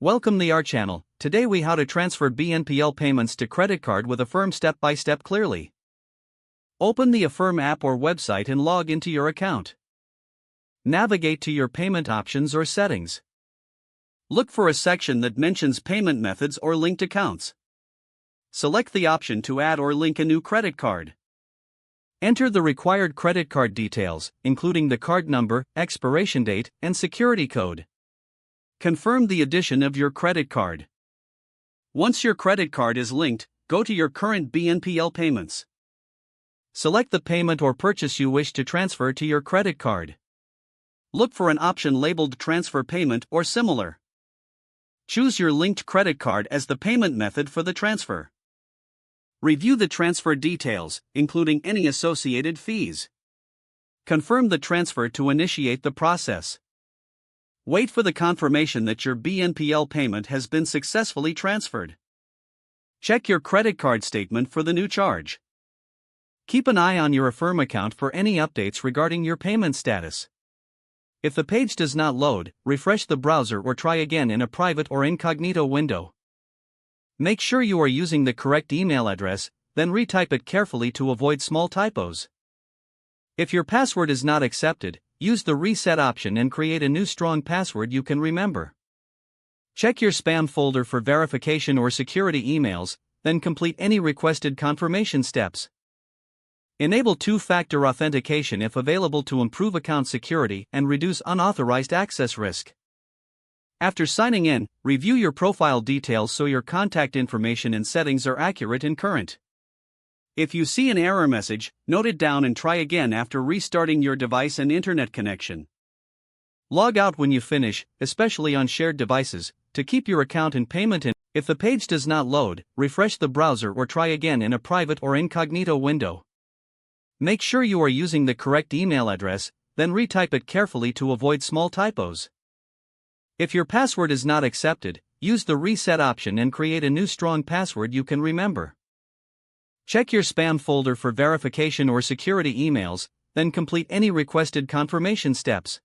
Welcome to our channel. Today we how to transfer BNPL payments to credit card with Affirm step by step clearly. Open the Affirm app or website and log into your account. Navigate to your payment options or settings. Look for a section that mentions payment methods or linked accounts. Select the option to add or link a new credit card. Enter the required credit card details, including the card number, expiration date, and security code. Confirm the addition of your credit card. Once your credit card is linked, go to your current BNPL payments. Select the payment or purchase you wish to transfer to your credit card. Look for an option labeled Transfer Payment or similar. Choose your linked credit card as the payment method for the transfer. Review the transfer details, including any associated fees. Confirm the transfer to initiate the process. Wait for the confirmation that your BNPL payment has been successfully transferred. Check your credit card statement for the new charge. Keep an eye on your Affirm account for any updates regarding your payment status. If the page does not load, refresh the browser or try again in a private or incognito window. Make sure you are using the correct email address, then retype it carefully to avoid small typos. If your password is not accepted, use the reset option and create a new strong password you can remember. Check your spam folder for verification or security emails, then complete any requested confirmation steps. Enable two-factor authentication if available to improve account security and reduce unauthorized access risk. After signing in, review your profile details so your contact information and settings are accurate and current. If you see an error message, note it down and try again after restarting your device and internet connection. Log out when you finish, especially on shared devices, to keep your account and payment in. If the page does not load, refresh the browser or try again in a private or incognito window. Make sure you are using the correct email address, then retype it carefully to avoid small typos. If your password is not accepted, use the reset option and create a new strong password you can remember. Check your spam folder for verification or security emails, then complete any requested confirmation steps.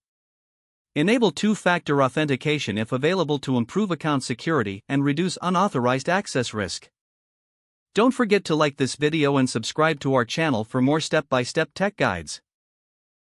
Enable two-factor authentication if available to improve account security and reduce unauthorized access risk. Don't forget to like this video and subscribe to our channel for more step-by-step tech guides.